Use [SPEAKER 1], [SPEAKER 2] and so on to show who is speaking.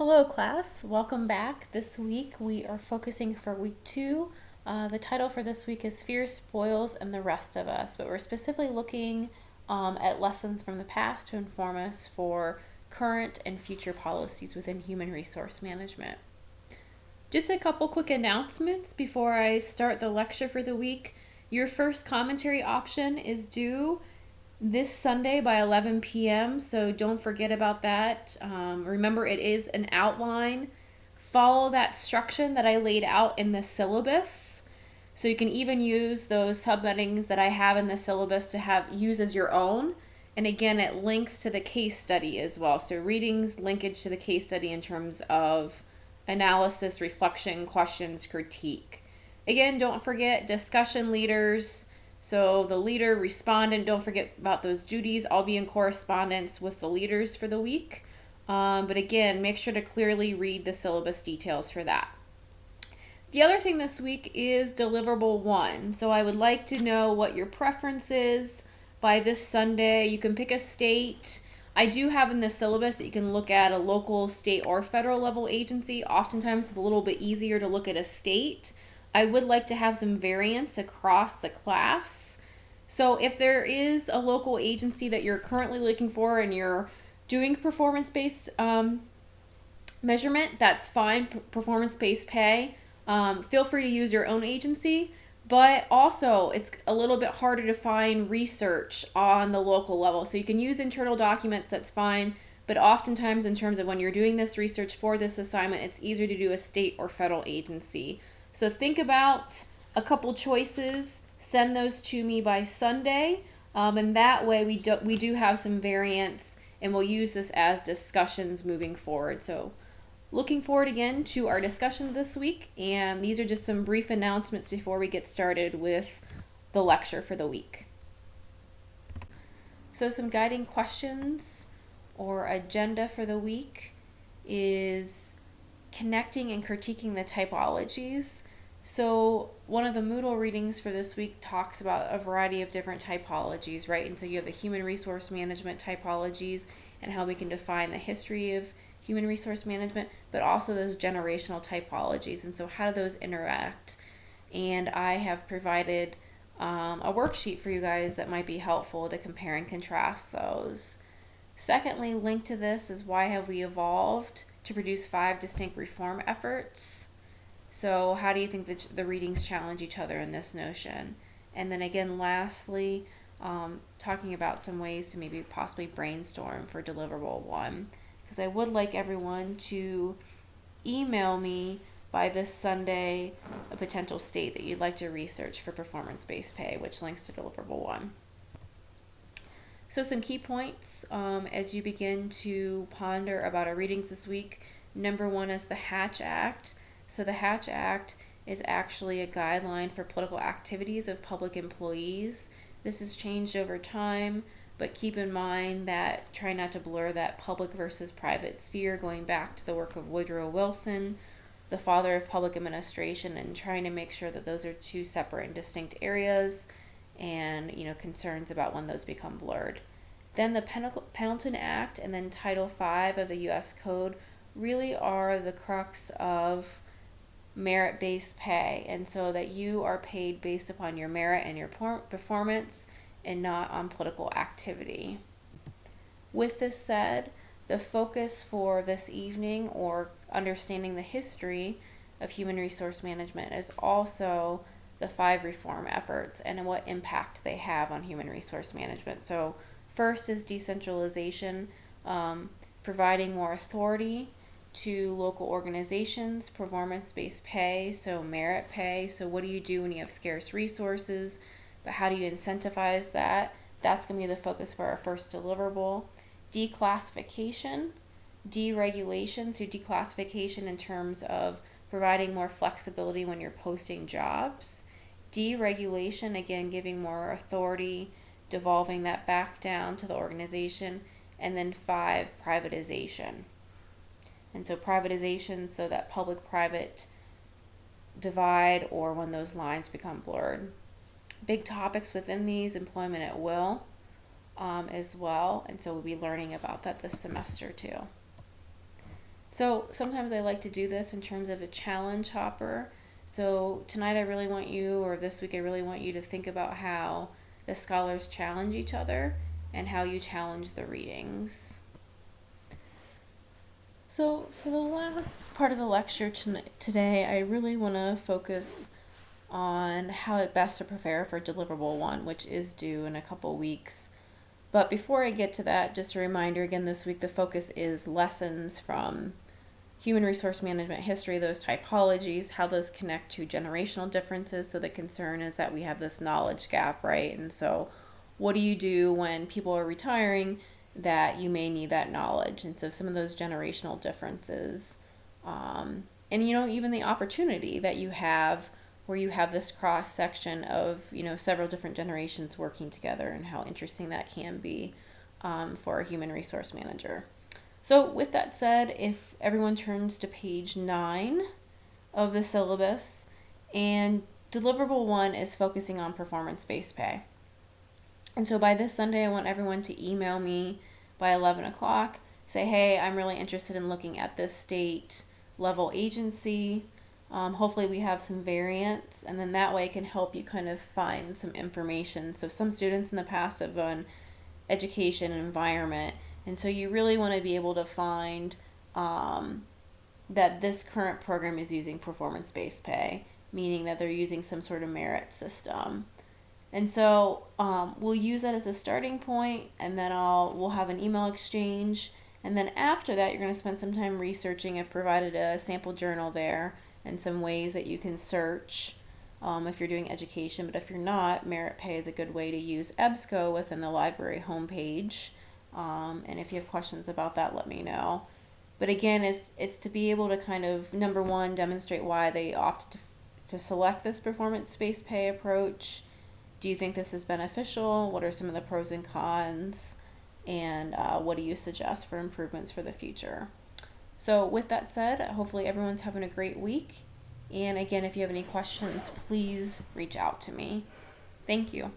[SPEAKER 1] Hello class, welcome back. This week we are focusing for week 2. The title for this week is Fear Spoils and the Rest of Us, but we're specifically looking at lessons from the past to inform us for current and future policies within human resource management. Just a couple quick announcements before I start the lecture for the week. Your first commentary option is due this Sunday by 11 p.m. So don't forget about that. Remember, it is an outline. Follow that instruction that I laid out in the syllabus. So you can even use those subheadings that I have in the syllabus to use as your own. And again, it links to the case study as well. So readings, linkage to the case study in terms of analysis, reflection, questions, critique. Again, don't forget discussion leaders. So the leader, respondent, don't forget about those duties. I'll be in correspondence with the leaders for the week. But again, make sure to clearly read the syllabus details for that. The other thing this week is deliverable 1. So I would like to know what your preference is by this Sunday. You can pick a state. I do have in the syllabus that you can look at a local, state, or federal level agency. Oftentimes it's a little bit easier to look at a state. I would like to have some variance across the class. So if there is a local agency that you're currently looking for and you're doing performance-based measurement, that's fine, performance-based pay. Feel free to use your own agency, but also it's a little bit harder to find research on the local level. So you can use internal documents, that's fine, but oftentimes in terms of when you're doing this research for this assignment, it's easier to do a state or federal agency. So think about a couple choices, send those to me by Sunday, and that way we do have some variance, and we'll use this as discussions moving forward. So looking forward again to our discussion this week, and these are just some brief announcements before we get started with the lecture for the week. So some guiding questions or agenda for the week is connecting and critiquing the typologies. So one of the Moodle readings for this week talks about a variety of different typologies, right? And so you have the human resource management typologies and how we can define the history of human resource management, but also those generational typologies. And so how do those interact? And I have provided a worksheet for you guys that might be helpful to compare and contrast those. Secondly, linked to this is why have we evolved to produce 5 distinct reform efforts. So how do you think that the readings challenge each other in this notion? And then again, lastly, talking about some ways to maybe possibly brainstorm for deliverable 1. Because I would like everyone to email me by this Sunday a potential state that you'd like to research for performance-based pay, which links to deliverable 1. So some key points as you begin to ponder about our readings this week. Number 1 is the Hatch Act. So the Hatch Act is actually a guideline for political activities of public employees. This has changed over time, but keep in mind that try not to blur that public versus private sphere, going back to the work of Woodrow Wilson, the father of public administration, and trying to make sure that those are 2 separate and distinct areas, and concerns about when those become blurred. Then the Pendleton Act and then Title V of the U.S. Code really are the crux of merit-based pay, and so that you are paid based upon your merit and your performance and not on political activity. With this said, the focus for this evening, or understanding the history of human resource management, is also the 5 reform efforts and what impact they have on human resource management. So first is decentralization, providing more authority to local organizations, performance-based pay, so merit pay. So what do you do when you have scarce resources, but how do you incentivize that? That's going to be the focus for our first deliverable. Declassification, deregulation, so declassification in terms of providing more flexibility when you're posting jobs. Deregulation, again, giving more authority, devolving that back down to the organization. And then 5, privatization. And so privatization, so that public-private divide, or when those lines become blurred. Big topics within these, employment at will as well. And so we'll be learning about that this semester too. So sometimes I like to do this in terms of a challenge hopper. So tonight I really want you, or this week I really want you to think about how the scholars challenge each other and how you challenge the readings. So for the last part of the lecture today, I really want to focus on how best to prepare for deliverable 1, which is due in a couple weeks. But before I get to that, just a reminder again, this week the focus is lessons from human resource management history, those typologies, how those connect to generational differences. So the concern is that we have this knowledge gap, right? And so what do you do when people are retiring that you may need that knowledge? And so some of those generational differences, and even the opportunity that you have where you have this cross section of several different generations working together, and how interesting that can be for a human resource manager. So with that said, if everyone turns to page 9 of the syllabus, and deliverable 1 is focusing on performance-based pay. And so by this Sunday, I want everyone to email me by 11 o'clock, say, hey, I'm really interested in looking at this state level agency. Hopefully we have some variants, and then that way it can help you kind of find some information. So some students in the past have done education and environment, and so you really want to be able to find that this current program is using performance-based pay, meaning that they're using some sort of merit system. And so we'll use that as a starting point, and then we'll have an email exchange. And then after that, you're going to spend some time researching. I've provided a sample journal there and some ways that you can search if you're doing education. But if you're not, merit pay is a good way to use EBSCO within the library homepage. And if you have questions about that, let me know. But again, it's to be able to kind of, number one, demonstrate why they opted to select this performance-based pay approach. Do you think this is beneficial? What are some of the pros and cons? And what do you suggest for improvements for the future? So with that said, hopefully everyone's having a great week. And again, if you have any questions, please reach out to me. Thank you.